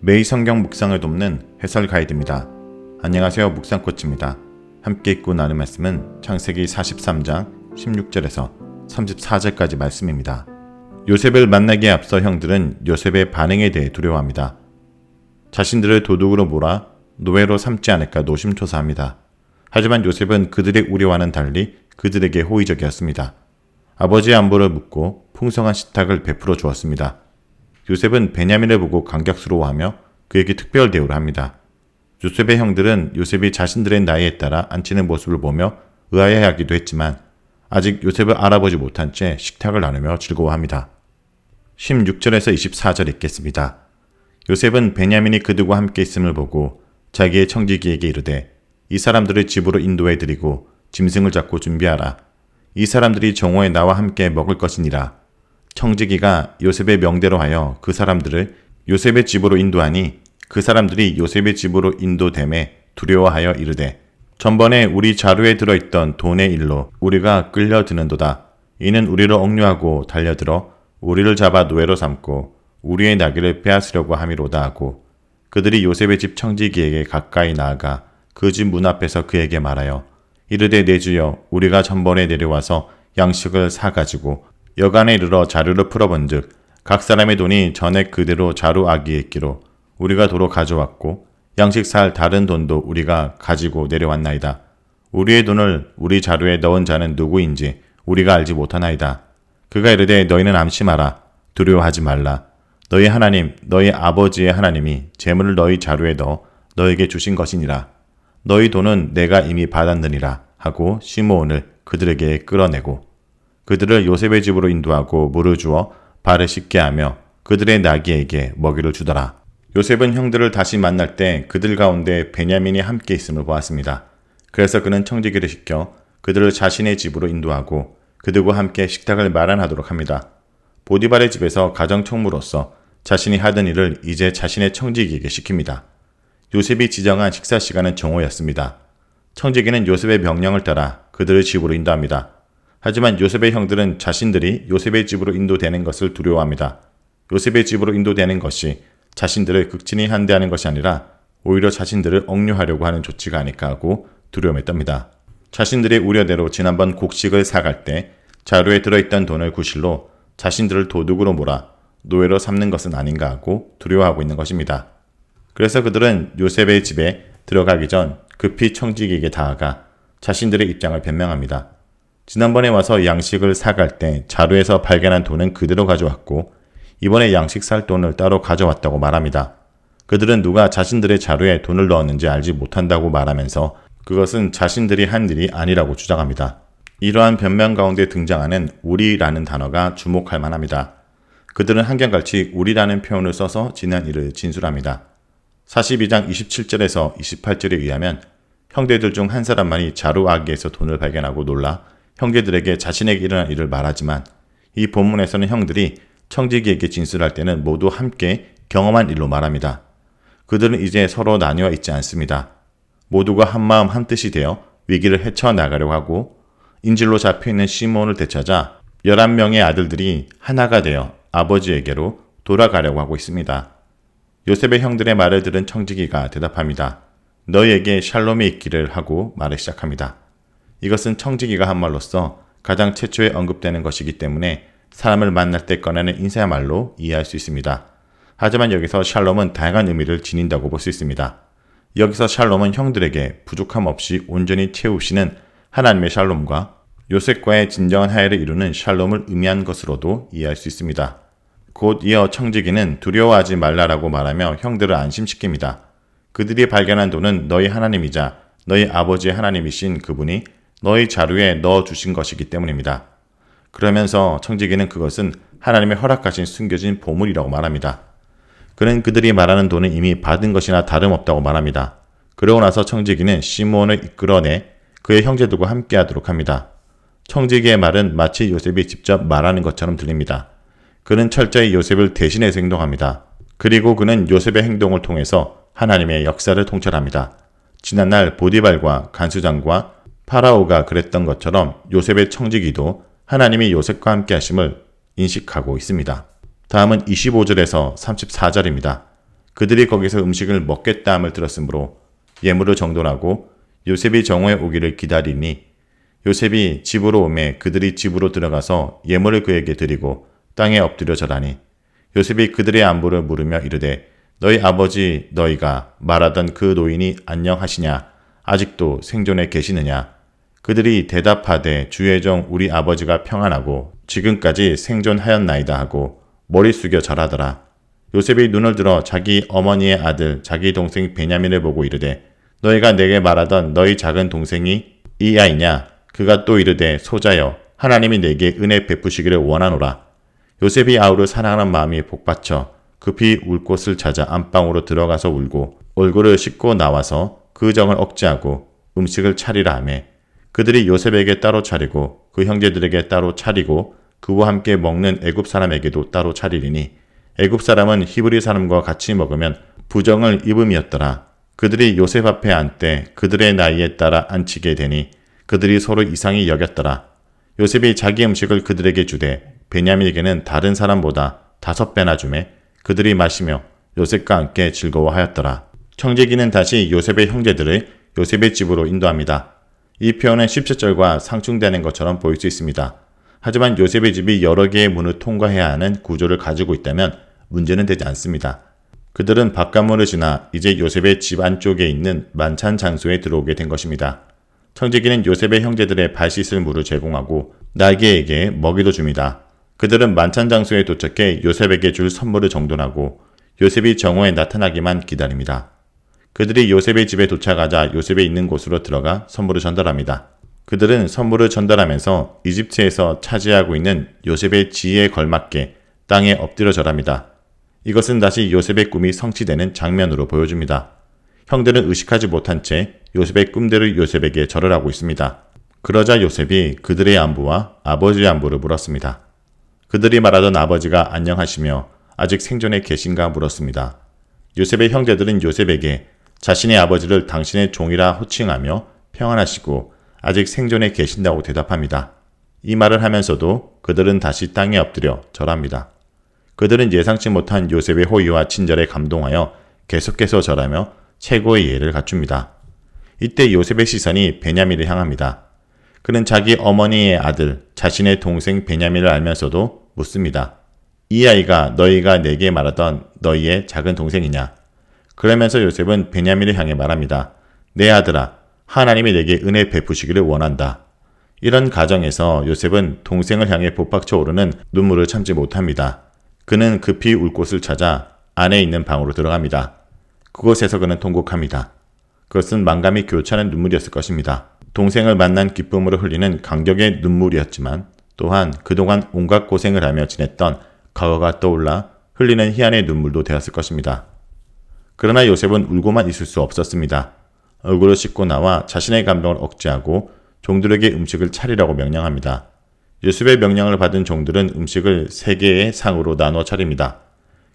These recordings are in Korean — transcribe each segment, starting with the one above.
매일 성경 묵상을 돕는 해설 가이드입니다. 안녕하세요. 묵상코치입니다. 함께 읽고 나눌 말씀은 창세기 43장 16절에서 34절까지 말씀입니다. 요셉을 만나기에 앞서 형들은 요셉의 반응에 대해 두려워합니다. 자신들을 도둑으로 몰아 노예로 삼지 않을까 노심초사합니다. 하지만 요셉은 그들의 우려와는 달리 그들에게 호의적이었습니다. 아버지의 안부를 묻고 풍성한 식탁을 베풀어 주었습니다. 요셉은 베냐민을 보고 감격스러워하며 그에게 특별 대우를 합니다. 요셉의 형들은 요셉이 자신들의 나이에 따라 앉히는 모습을 보며 의아해하기도 했지만 아직 요셉을 알아보지 못한 채 식탁을 나누며 즐거워합니다. 16절에서 24절 읽겠습니다. 요셉은 베냐민이 그들과 함께 있음을 보고 자기의 청지기에게 이르되 이 사람들을 집으로 인도해 드리고 짐승을 잡고 준비하라. 이 사람들이 정오에 나와 함께 먹을 것이니라. 청지기가 요셉의 명대로 하여 그 사람들을 요셉의 집으로 인도하니 그 사람들이 요셉의 집으로 인도됨에 두려워하여 이르되 전번에 우리 자루에 들어있던 돈의 일로 우리가 끌려드는도다. 이는 우리를 억류하고 달려들어 우리를 잡아 노예로 삼고 우리의 나귀를 빼앗으려고 함이로다 하고 그들이 요셉의 집 청지기에게 가까이 나아가 그 집 문 앞에서 그에게 말하여 이르되 내 주여 우리가 전번에 내려와서 양식을 사가지고 여간에 이르러 자루를 풀어본즉 각 사람의 돈이 전에 그대로 자루 아기에 있기로 우리가 도로 가져왔고 양식 살 다른 돈도 우리가 가지고 내려왔나이다. 우리의 돈을 우리 자루에 넣은 자는 누구인지 우리가 알지 못하나이다. 그가 이르되 너희는 암심하라. 두려워하지 말라. 너희 하나님 너희 아버지의 하나님이 재물을 너희 자루에 넣어 너에게 주신 것이니라. 너희 돈은 내가 이미 받았느니라 하고 시므온을 그들에게 끌어내고 그들을 요셉의 집으로 인도하고 물을 주어 발을 씻게 하며 그들의 나귀에게 먹이를 주더라. 요셉은 형들을 다시 만날 때 그들 가운데 베냐민이 함께 있음을 보았습니다. 그래서 그는 청지기를 시켜 그들을 자신의 집으로 인도하고 그들과 함께 식탁을 마련하도록 합니다. 보디발의 집에서 가정총무로서 자신이 하던 일을 이제 자신의 청지기에게 시킵니다. 요셉이 지정한 식사 시간은 정오였습니다. 청지기는 요셉의 명령을 따라 그들을 집으로 인도합니다. 하지만 요셉의 형들은 자신들이 요셉의 집으로 인도되는 것을 두려워합니다. 요셉의 집으로 인도되는 것이 자신들을 극진히 한대하는 것이 아니라 오히려 자신들을 억류하려고 하는 조치가 아닐까 하고 두려움에 떱니다. 자신들의 우려대로 지난번 곡식을 사갈 때 자루에 들어있던 돈을 구실로 자신들을 도둑으로 몰아 노예로 삼는 것은 아닌가 하고 두려워하고 있는 것입니다. 그래서 그들은 요셉의 집에 들어가기 전 급히 청지기에게 다가가 자신들의 입장을 변명합니다. 지난번에 와서 양식을 사갈 때 자루에서 발견한 돈은 그대로 가져왔고 이번에 양식 살 돈을 따로 가져왔다고 말합니다. 그들은 누가 자신들의 자루에 돈을 넣었는지 알지 못한다고 말하면서 그것은 자신들이 한 일이 아니라고 주장합니다. 이러한 변명 가운데 등장하는 우리라는 단어가 주목할 만합니다. 그들은 한결같이 우리라는 표현을 써서 지난 일을 진술합니다. 42장 27절에서 28절에 의하면 형제들 중 한 사람만이 자루 아기에서 돈을 발견하고 놀라 형제들에게 자신에게 일어난 일을 말하지만 이 본문에서는 형들이 청지기에게 진술할 때는 모두 함께 경험한 일로 말합니다. 그들은 이제 서로 나뉘어 있지 않습니다. 모두가 한마음 한뜻이 되어 위기를 헤쳐나가려고 하고 인질로 잡혀있는 시므온을 되찾아 11명의 아들들이 하나가 되어 아버지에게로 돌아가려고 하고 있습니다. 요셉의 형들의 말을 들은 청지기가 대답합니다. 너희에게 샬롬이 있기를 하고 말을 시작합니다. 이것은 청지기가 한 말로써 가장 최초에 언급되는 것이기 때문에 사람을 만날 때 꺼내는 인사말로 이해할 수 있습니다. 하지만 여기서 샬롬은 다양한 의미를 지닌다고 볼 수 있습니다. 여기서 샬롬은 형들에게 부족함 없이 온전히 채우시는 하나님의 샬롬과 요셉과의 진정한 화해를 이루는 샬롬을 의미한 것으로도 이해할 수 있습니다. 곧 이어 청지기는 두려워하지 말라라고 말하며 형들을 안심시킵니다. 그들이 발견한 돈은 너희 하나님이자 너희 아버지의 하나님이신 그분이 너희 자루에 넣어주신 것이기 때문입니다. 그러면서 청지기는 그것은 하나님의 허락하신 숨겨진 보물이라고 말합니다. 그는 그들이 말하는 돈은 이미 받은 것이나 다름없다고 말합니다. 그러고 나서 청지기는 시므온을 이끌어내 그의 형제들과 함께 하도록 합니다. 청지기의 말은 마치 요셉이 직접 말하는 것처럼 들립니다. 그는 철저히 요셉을 대신해서 행동합니다. 그리고 그는 요셉의 행동을 통해서 하나님의 역사를 통찰합니다. 지난날 보디발과 간수장과 파라오가 그랬던 것처럼 요셉의 청지기도 하나님이 요셉과 함께 하심을 인식하고 있습니다. 다음은 25절에서 34절입니다. 그들이 거기서 음식을 먹겠다 함을 들었으므로 예물을 정돈하고 요셉이 정오에 오기를 기다리니 요셉이 집으로 오매 그들이 집으로 들어가서 예물을 그에게 드리고 땅에 엎드려 절하니 요셉이 그들의 안부를 물으며 이르되 너희 아버지 너희가 말하던 그 노인이 안녕하시냐 아직도 생존해 계시느냐 그들이 대답하되 주의 종 우리 아버지가 평안하고 지금까지 생존하였나이다 하고 머리 숙여 절하더라. 요셉이 눈을 들어 자기 어머니의 아들 자기 동생 베냐민을 보고 이르되 너희가 내게 말하던 너희 작은 동생이 이 아이냐 그가 또 이르되 소자여 하나님이 내게 은혜 베푸시기를 원하노라. 요셉이 아우를 사랑하는 마음이 복받쳐 급히 울 곳을 찾아 안방으로 들어가서 울고 얼굴을 씻고 나와서 그 정을 억제하고 음식을 차리라 하매 그들이 요셉에게 따로 차리고 그 형제들에게 따로 차리고 그와 함께 먹는 애굽 사람에게도 따로 차리리니 애굽 사람은 히브리 사람과 같이 먹으면 부정을 입음이었더라. 그들이 요셉 앞에 앉되 그들의 나이에 따라 앉히게 되니 그들이 서로 이상히 여겼더라. 요셉이 자기 음식을 그들에게 주되 베냐민에게는 다른 사람보다 5배나 주매 그들이 마시며 요셉과 함께 즐거워하였더라. 청지기는 다시 요셉의 형제들을 요셉의 집으로 인도합니다. 이 표현은 17절과 상충되는 것처럼 보일 수 있습니다. 하지만 요셉의 집이 여러 개의 문을 통과해야 하는 구조를 가지고 있다면 문제는 되지 않습니다. 그들은 바깥문을 지나 이제 요셉의 집 안쪽에 있는 만찬 장소에 들어오게 된 것입니다. 청지기는 요셉의 형제들의 발 씻을 물을 제공하고 나귀에게 먹이도 줍니다. 그들은 만찬 장소에 도착해 요셉에게 줄 선물을 정돈하고 요셉이 정오에 나타나기만 기다립니다. 그들이 요셉의 집에 도착하자 요셉이 있는 곳으로 들어가 선물을 전달합니다. 그들은 선물을 전달하면서 이집트에서 차지하고 있는 요셉의 지위에 걸맞게 땅에 엎드려 절합니다. 이것은 다시 요셉의 꿈이 성취되는 장면으로 보여줍니다. 형들은 의식하지 못한 채 요셉의 꿈대로 요셉에게 절을 하고 있습니다. 그러자 요셉이 그들의 안부와 아버지의 안부를 물었습니다. 그들이 말하던 아버지가 안녕하시며 아직 생존해 계신가 물었습니다. 요셉의 형제들은 요셉에게 자신의 아버지를 당신의 종이라 호칭하며 평안하시고 아직 생존해 계신다고 대답합니다. 이 말을 하면서도 그들은 다시 땅에 엎드려 절합니다. 그들은 예상치 못한 요셉의 호의와 친절에 감동하여 계속해서 절하며 최고의 예를 갖춥니다. 이때 요셉의 시선이 베냐민을 향합니다. 그는 자기 어머니의 아들, 자신의 동생 베냐민을 알면서도 묻습니다. 이 아이가 너희가 내게 말하던 너희의 작은 동생이냐? 그러면서 요셉은 베냐민을 향해 말합니다. 내 아들아, 하나님이 내게 은혜 베푸시기를 원한다. 이런 가정에서 요셉은 동생을 향해 복박쳐 오르는 눈물을 참지 못합니다. 그는 급히 울 곳을 찾아 안에 있는 방으로 들어갑니다. 그곳에서 그는 통곡합니다. 그것은 만감이 교차하는 눈물이었을 것입니다. 동생을 만난 기쁨으로 흘리는 감격의 눈물이었지만 또한 그동안 온갖 고생을 하며 지냈던 과거가 떠올라 흘리는 희한의 눈물도 되었을 것입니다. 그러나 요셉은 울고만 있을 수 없었습니다. 얼굴을 씻고 나와 자신의 감동을 억제하고 종들에게 음식을 차리라고 명령합니다. 요셉의 명령을 받은 종들은 음식을 3개의 상으로 나눠 차립니다.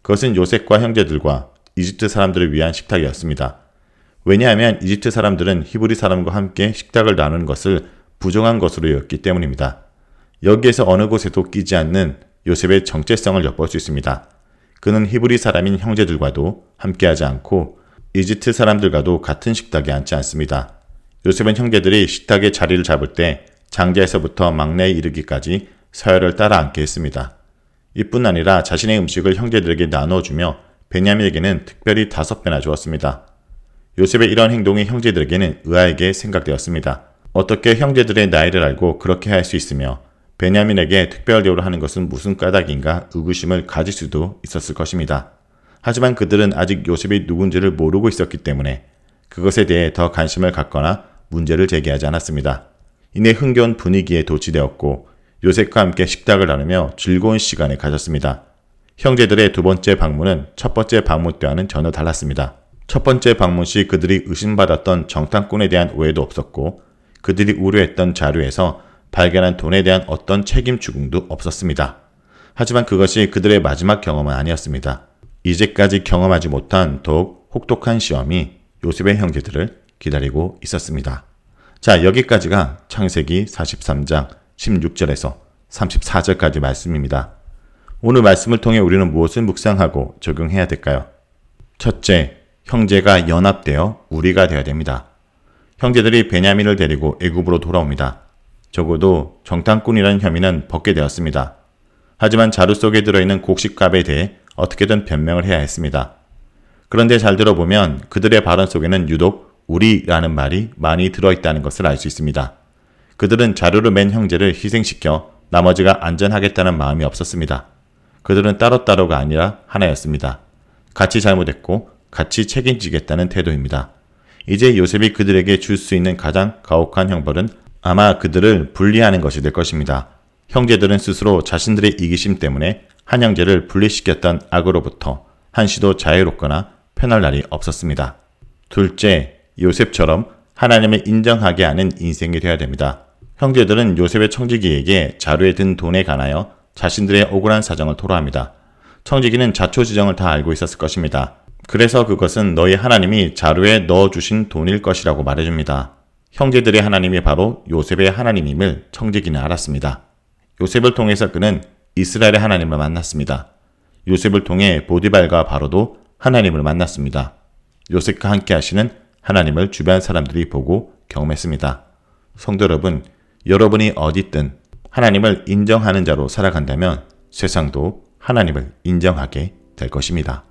그것은 요셉과 형제들과 이집트 사람들을 위한 식탁이었습니다. 왜냐하면 이집트 사람들은 히브리 사람과 함께 식탁을 나누는 것을 부정한 것으로 여겼기 때문입니다. 여기에서 어느 곳에도 끼지 않는 요셉의 정체성을 엿볼 수 있습니다. 그는 히브리 사람인 형제들과도 함께하지 않고 이집트 사람들과도 같은 식탁에 앉지 않습니다. 요셉은 형제들이 식탁의 자리를 잡을 때 장자에서부터 막내에 이르기까지 서열을 따라 앉게 했습니다. 이뿐 아니라 자신의 음식을 형제들에게 나눠주며 베냐민에게는 특별히 5배나 주었습니다. 요셉의 이런 행동이 형제들에게는 의아하게 생각되었습니다. 어떻게 형제들의 나이를 알고 그렇게 할 수 있으며 베냐민에게 특별 대우를 하는 것은 무슨 까닭인가 의구심을 가질 수도 있었을 것입니다. 하지만 그들은 아직 요셉이 누군지를 모르고 있었기 때문에 그것에 대해 더 관심을 갖거나 문제를 제기하지 않았습니다. 이내 흥겨운 분위기에 도취되었고 요셉과 함께 식탁을 나누며 즐거운 시간을 가졌습니다. 형제들의 2번째 방문은 첫 번째 방문 때와는 전혀 달랐습니다. 첫 번째 방문 시 그들이 의심받았던 정탐꾼에 대한 오해도 없었고 그들이 우려했던 자료에서 발견한 돈에 대한 어떤 책임 추궁도 없었습니다. 하지만 그것이 그들의 마지막 경험은 아니었습니다. 이제까지 경험하지 못한 더욱 혹독한 시험이 요셉의 형제들을 기다리고 있었습니다. 자, 여기까지가 창세기 43장 16절에서 34절까지 말씀입니다. 오늘 말씀을 통해 우리는 무엇을 묵상하고 적용해야 될까요? 첫째, 형제가 연합되어 우리가 되어야 됩니다. 형제들이 베냐민을 데리고 애굽으로 돌아옵니다. 적어도 정탐꾼이라는 혐의는 벗게 되었습니다. 하지만 자루 속에 들어있는 곡식값에 대해 어떻게든 변명을 해야 했습니다. 그런데 잘 들어보면 그들의 발언 속에는 유독 우리라는 말이 많이 들어있다는 것을 알 수 있습니다. 그들은 자루를 맨 형제를 희생시켜 나머지가 안전하겠다는 마음이 없었습니다. 그들은 따로따로가 아니라 하나였습니다. 같이 잘못했고 같이 책임지겠다는 태도입니다. 이제 요셉이 그들에게 줄 수 있는 가장 가혹한 형벌은 아마 그들을 분리하는 것이 될 것입니다. 형제들은 스스로 자신들의 이기심 때문에 한 형제를 분리시켰던 악으로부터 한시도 자유롭거나 편할 날이 없었습니다. 둘째, 요셉처럼 하나님을 인정하게 하는 인생이 되어야 됩니다. 형제들은 요셉의 청지기에게 자루에 든 돈에 관하여 자신들의 억울한 사정을 토로합니다. 청지기는 자초지정을 다 알고 있었을 것입니다. 그래서 그것은 너희 하나님이 자루에 넣어주신 돈일 것이라고 말해줍니다. 형제들의 하나님이 바로 요셉의 하나님임을 청지기는 알았습니다. 요셉을 통해서 그는 이스라엘의 하나님을 만났습니다. 요셉을 통해 보디발과 바로도 하나님을 만났습니다. 요셉과 함께 하시는 하나님을 주변 사람들이 보고 경험했습니다. 성도 여러분, 여러분이 어디든 하나님을 인정하는 자로 살아간다면 세상도 하나님을 인정하게 될 것입니다.